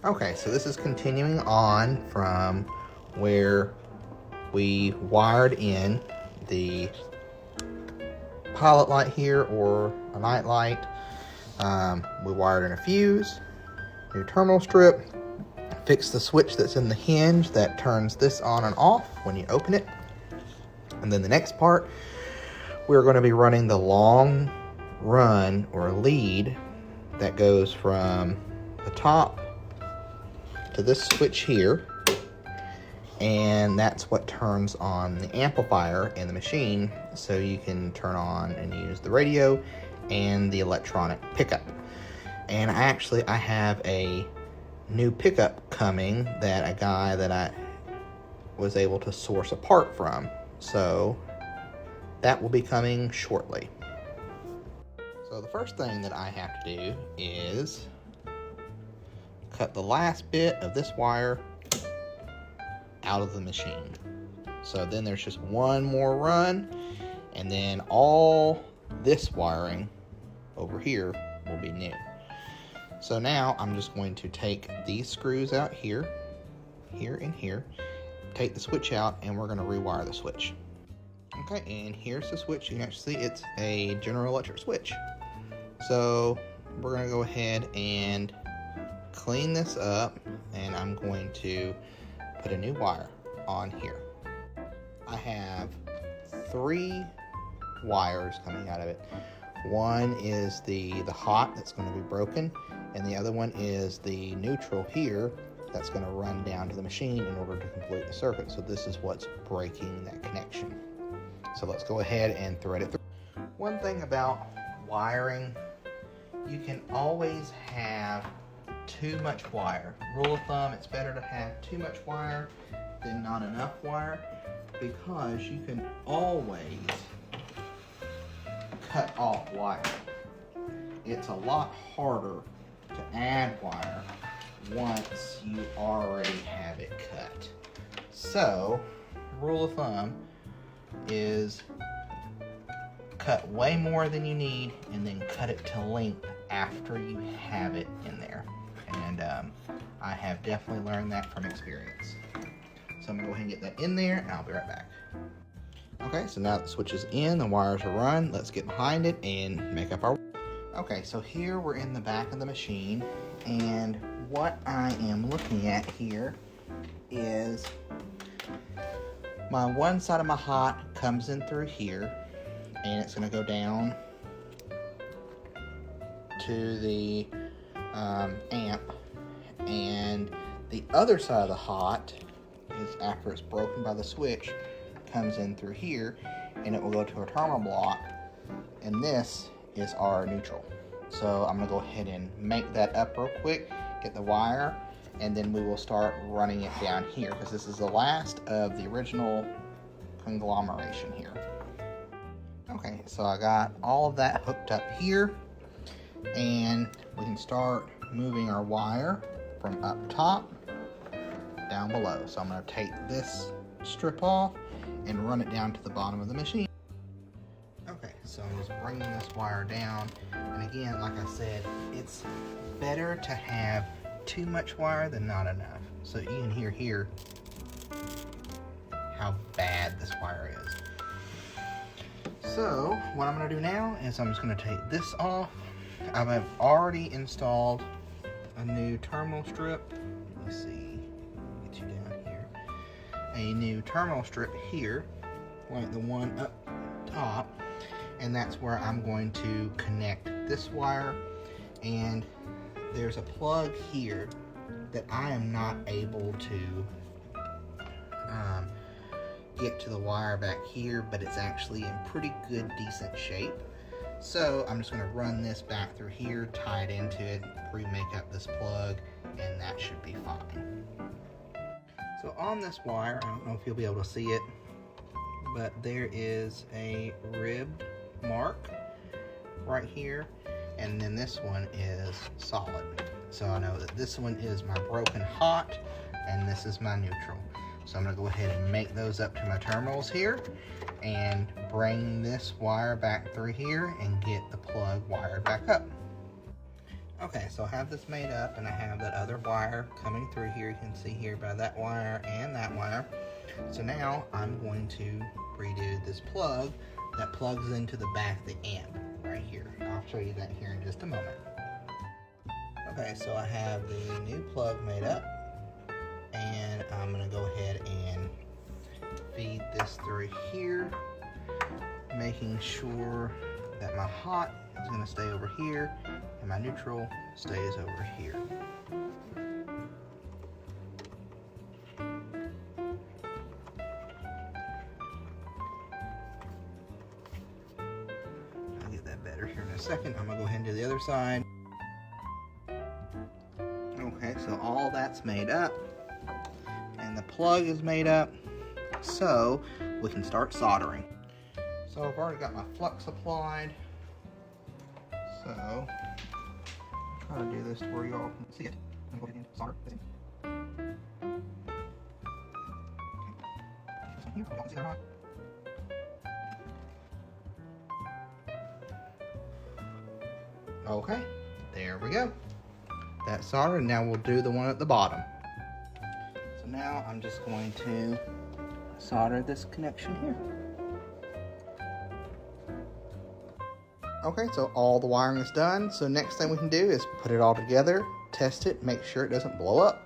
Okay, so this is continuing on from where we wired in the pilot light here, or a night light. We wired in a fuse, new terminal strip, fixed the switch that's in the hinge that turns this on and off when you open it. And then the next part, we're going to be running the long run or lead that goes from the top to this switch here, and that's what turns on the amplifier in the machine, so you can turn on and use the radio and the electronic pickup. And I have a new pickup coming that a guy that I was able to source a part from, so that will be coming shortly. So the first thing that I have to do is cut the last bit of this wire out of the machine. So then there's just one more run, and then all this wiring over here will be new. So now I'm just going to take these screws out here, here, and here, take the switch out, and we're going to rewire the switch. Okay, and here's the switch. You can actually see it's a General Electric switch. So we're going to go ahead and clean this up, and I'm going to put a new wire on here. I have 3 wires coming out of it. One is the hot that's going to be broken, and the other one is the neutral here that's going to run down to the machine in order to complete the circuit. So this is what's breaking that connection. So let's go ahead and thread it through. One thing about wiring, you can always have too much wire. Rule of thumb, it's better to have too much wire than not enough wire, because you can always cut off wire. It's a lot harder to add wire once you already have it cut. So, rule of thumb is cut way more than you need and then cut it to length after you have it in there. And I have definitely learned that from experience. So I'm gonna go ahead and get that in there, and I'll be right back. Okay, so now the switch is in, the wires are run. Let's get behind it and make up our... Okay, so here we're in the back of the machine, and what I am looking at here is my one side of my hot comes in through here, and it's gonna go down to the amp, and the other side of the hot is, after it's broken by the switch, comes in through here, and it will go to a terminal block, and this is our neutral. So I'm gonna go ahead and make that up real quick, get the wire, and then we will start running it down here, because this is the last of the original conglomeration here. Okay, so I got all of that hooked up here, and we can start moving our wire from up top down below. So I'm going to take this strip off and run it down to the bottom of the machine. Okay, so I'm just bringing this wire down, and again, like I said, it's better to have too much wire than not enough. So you can hear here how bad this wire is. So what I'm going to do now is I'm just going to take this off. I have already installed a new terminal strip. Let's see, get you down here. A new terminal strip here, like the one up top, and that's where I'm going to connect this wire. And there's a plug here that I am not able to get to the wire back here, but it's actually in pretty good, decent shape. So I'm just going to run this back through here, tie it into it, pre-make up this plug, and that should be fine. So on this wire, I don't know if you'll be able to see it, but there is a ribbed mark right here, and then this one is solid. So I know that this one is my broken hot, and this is my neutral. So I'm going to go ahead and make those up to my terminals here, and bring this wire back through here and get the plug wired back up. Okay, so I have this made up, and I have that other wire wire coming through here. You can see here by that wire and that wire. So now I'm going to redo this plug that plugs into the back of the amp right here. I'll show you that here in just a moment. Okay, so I have the new plug made up, and I'm gonna go ahead and feed this through here, making sure that my hot is gonna stay over here and my neutral stays over here. I'll get that better here in a second. I'm gonna go ahead and do the other side. Okay, so all that's made up and the plug is made up, so we can start soldering. So I've already got my flux applied, so I'll try to do this to where you all can see it. I'm going to go ahead and solder this in. Okay. This one here, you all can see that on. Okay, there we go. That's soldered, and now we'll do the one at the bottom. So now I'm just going to solder this connection here. Okay, so all the wiring is done. So next thing we can do is put it all together, test it, make sure it doesn't blow up.